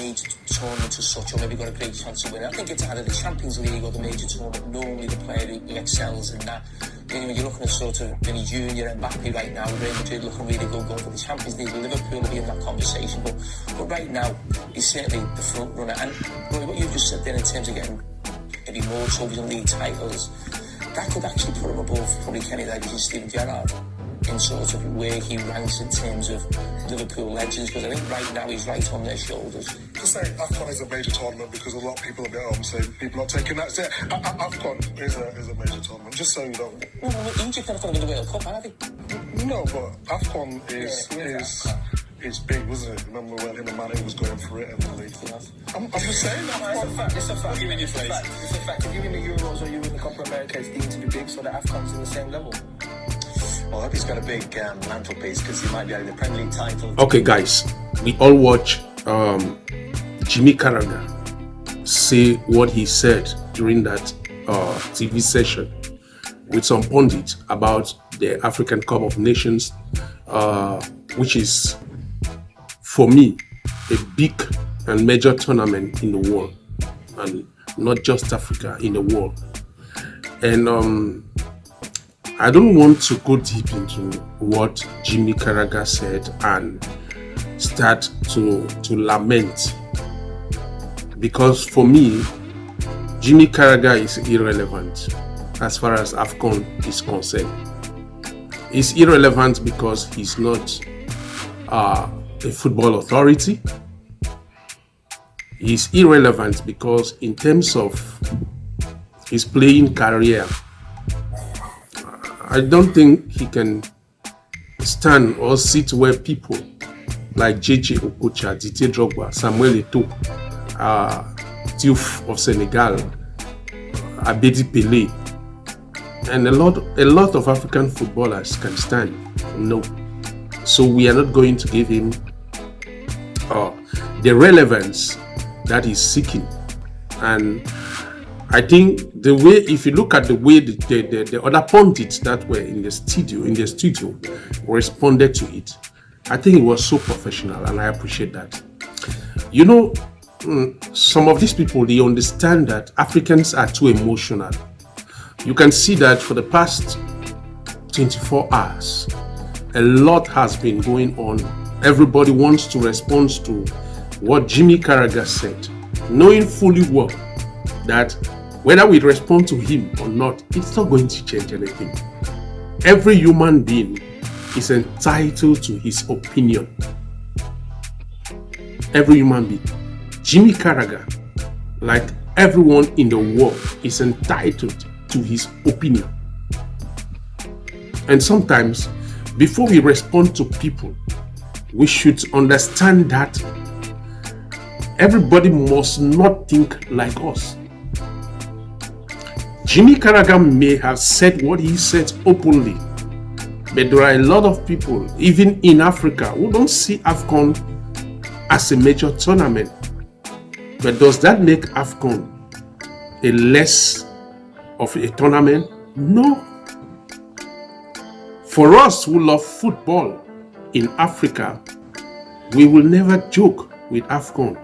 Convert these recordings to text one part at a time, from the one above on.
major tournament as such, or maybe got a great chance of winning. I think it's either the Champions League or the major tournament. Normally the player who excels in that. You know, when you're looking at sort of Vinny Jr. and Mbappe right now, Real Madrid looking really good going for the Champions League. Liverpool will be in that conversation, but right now he's certainly the front runner. And what you just said there in terms of getting maybe more trophies and league titles, that could actually put him above probably Kenny Dalglish and Steven Gerrard in sort of where he ranks in terms of Liverpool legends, because I think right now he's right on their shoulders. Just say AFCON is a major tournament because a lot of people are a bit saying people not taking that. AFCON is a major tournament, just so you know. Well, Egypt are not going to win the World Cup, are they? No, but AFCON is big, wasn't it? Remember when him and Mane was going for it and the league? I'm just saying that. It's a fact. It's a fact. Give me your face. It's a fact. If you win the Euros or you win the Copa America, it's deemed to be big, so the AFCON's in the same level. Well, I hope he's got a big mantelpiece because he might be having the Premier League title. Okay, guys, we all watch Jimmy Carragher say what he said during that TV session with some pundits about the African Cup of Nations, which is, for me, a big and major tournament in the world, and not just Africa, in the world. And I don't want to go deep into what Jimmy Carragher said and start to lament, because for me, Jimmy Carragher is irrelevant as far as AFCON is concerned. He's irrelevant because he's not a football authority. He's irrelevant because in terms of his playing career, I don't think he can stand or sit where people like JJ Okocha, Didier Drogba, Samuel Eto'o, Diouf of Senegal, Abedi Pele, and a lot of African footballers can stand. No. So we are not going to give him the relevance that he's seeking. And I think the way, if you look at the way the other pundits that were in the studio responded to it, I think it was so professional, and I appreciate that. You know, some of these people, they understand that Africans are too emotional. You can see that for the past 24 hours, a lot has been going on. Everybody wants to respond to what Jimmy Carragher said, knowing fully well that whether we respond to him or not, it's not going to change anything. Every human being is entitled to his opinion. Every human being. Jimmy Carragher, like everyone in the world, is entitled to his opinion. And sometimes, before we respond to people, we should understand that everybody must not think like us. Jimmy Carragher may have said what he said openly, but there are a lot of people, even in Africa, who don't see AFCON as a major tournament. But does that make AFCON a less of a tournament? No. For us who love football in Africa, we will never joke with AFCON.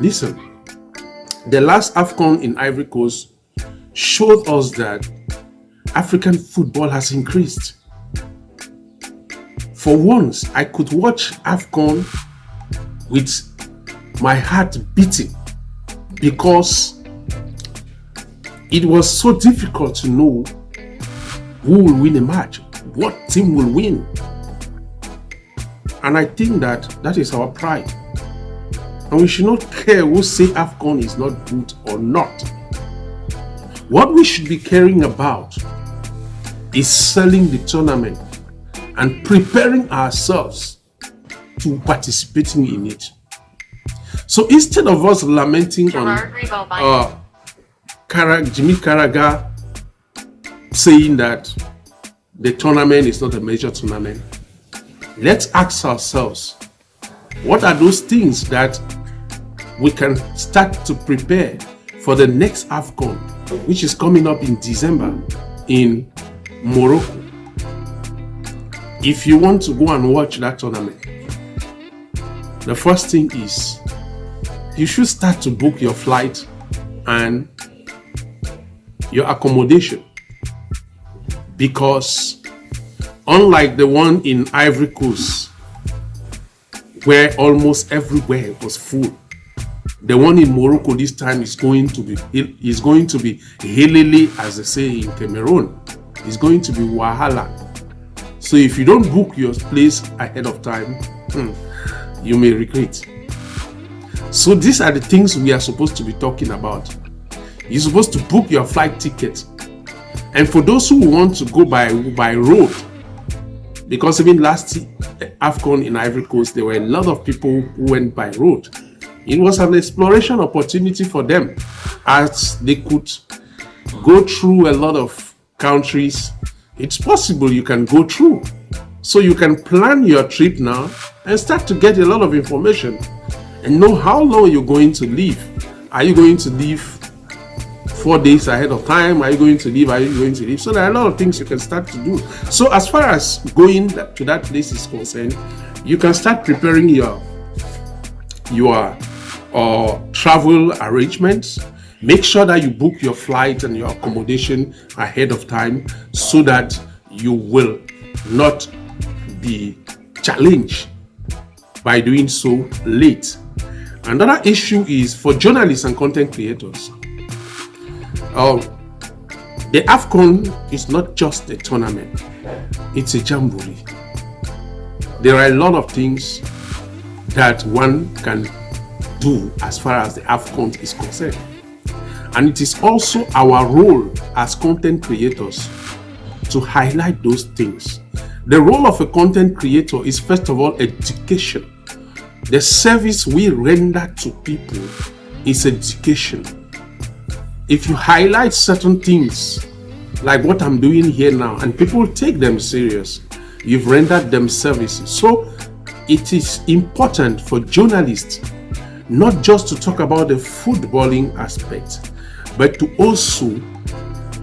Listen, the last AFCON in Ivory Coast showed us that African football has increased. For once, I could watch AFCON with my heart beating because it was so difficult to know who will win a match, what team will win. And I think that is our pride. And we should not care who say AFCON is not good or not. What we should be caring about is selling the tournament and preparing ourselves to participating in it. So instead of us lamenting on Jimmy Carragher saying that the tournament is not a major tournament, let's ask ourselves, what are those things that we can start to prepare for the next AFCON, which is coming up in December in Morocco? If you want to go and watch that tournament, the first thing is you should start to book your flight and your accommodation, because unlike the one in Ivory Coast, where almost everywhere was full, the one in Morocco this time is going to be helele, as they say in Cameroon. It's going to be wahala. So if you don't book your place ahead of time, you may regret. So these are the things we are supposed to be talking about. You're supposed to book your flight ticket. And for those who want to go by road, because even last AFCON in Ivory Coast, there were a lot of people who went by road. It was an exploration opportunity for them, as they could go through a lot of countries. It's possible you can go through. So you can plan your trip now and start to get a lot of information and know how long you're going to leave. Are you going to leave 4 days ahead of time? Are you going to leave? Are you going to leave? So there are a lot of things you can start to do. So as far as going to that place is concerned, you can start preparing your travel arrangements. Make sure that you book your flight and your accommodation ahead of time so that you will not be challenged by doing so late. Another issue is for journalists and content creators. The AFCON is not just a tournament, it's a jamboree. There are a lot of things that one can do as far as the AFCON is concerned. And it is also our role as content creators to highlight those things. The role of a content creator is, first of all, education. The service we render to people is education. If you highlight certain things, like what I'm doing here now, and people take them serious, you've rendered them services. So it is important for journalists not just to talk about the footballing aspect, but to also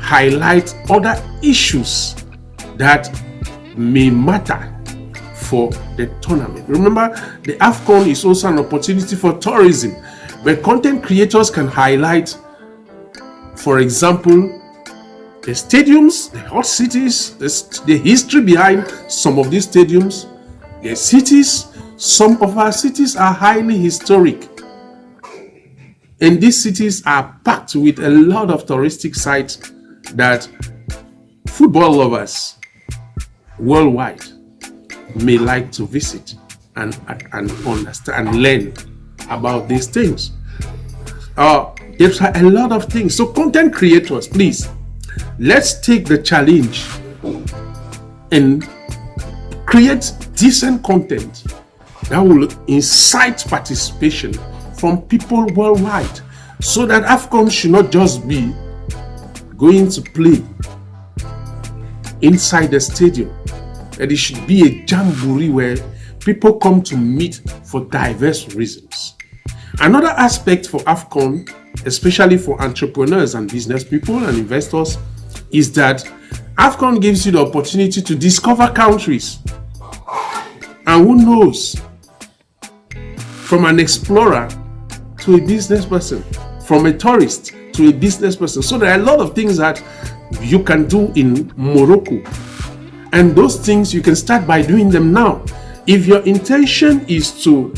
highlight other issues that may matter for the tournament. Remember, the AFCON is also an opportunity for tourism, where content creators can highlight, for example, the stadiums, the hot cities, the history behind some of these stadiums, the cities. Some of our cities are highly historic, and these cities are packed with a lot of touristic sites that football lovers worldwide may like to visit and understand and learn about these things. There's a lot of things. So content creators, please, let's take the challenge and create decent content that will incite participation from people worldwide, so that AFCON should not just be going to play inside the stadium, that it should be a jamboree where people come to meet for diverse reasons. Another aspect for AFCON, especially for entrepreneurs and business people and investors, is that AFCON gives you the opportunity to discover countries. And who knows, from an explorer to a business person, from a tourist to a business person. So there are a lot of things that you can do in Morocco, and those things you can start by doing them now. If your intention is to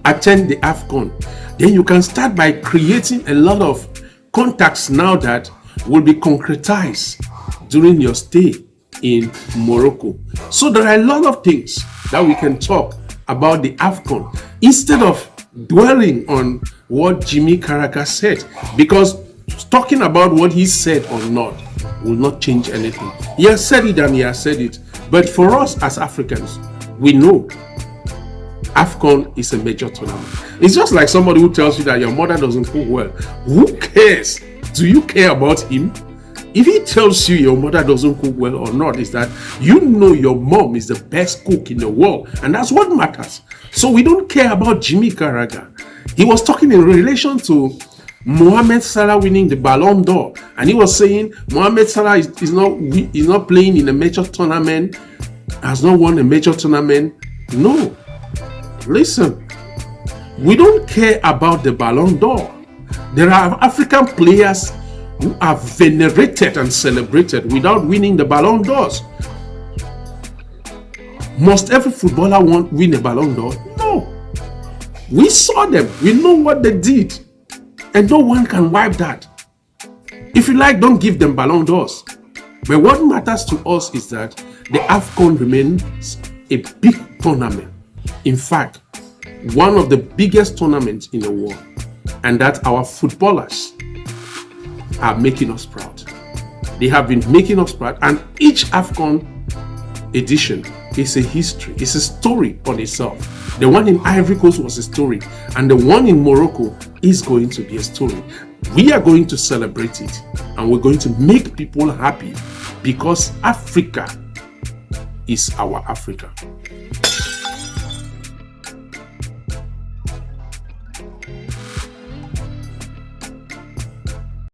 attend the AFCON, then you can start by creating a lot of contacts now that will be concretized during your stay in Morocco. So there are a lot of things that we can talk about the AFCON instead of dwelling on what Jimmy Carragher said, because talking about what he said or not will not change anything. He has said it and he has said it. But for us as Africans, we know AFCON is a major tournament. It's just like somebody who tells you that your mother doesn't cook well. Who cares? Do you care about him? If he tells you your mother doesn't cook well or not, is that you know your mom is the best cook in the world, and that's what matters. So we don't care about Jimmy Carragher. He was talking in relation to Mohamed Salah winning the Ballon d'Or, and he was saying Mohamed Salah is not playing in a major tournament, has not won a major tournament. No, listen, We don't care about the Ballon d'Or. There are African players who are venerated and celebrated without winning the Ballon d'Ors. Must every footballer win a Ballon d'Or? No. We saw them. We know what they did. And no one can wipe that. If you like, don't give them Ballon d'Ors. But what matters to us is that the AFCON remains a big tournament. In fact, one of the biggest tournaments in the world. And that our footballers are making us proud. They have been making us proud. And each AFCON edition is a history. It's a story on itself. The one in Ivory Coast was a story. And the one in Morocco is going to be a story. We are going to celebrate it. And we're going to make people happy because Africa is our Africa.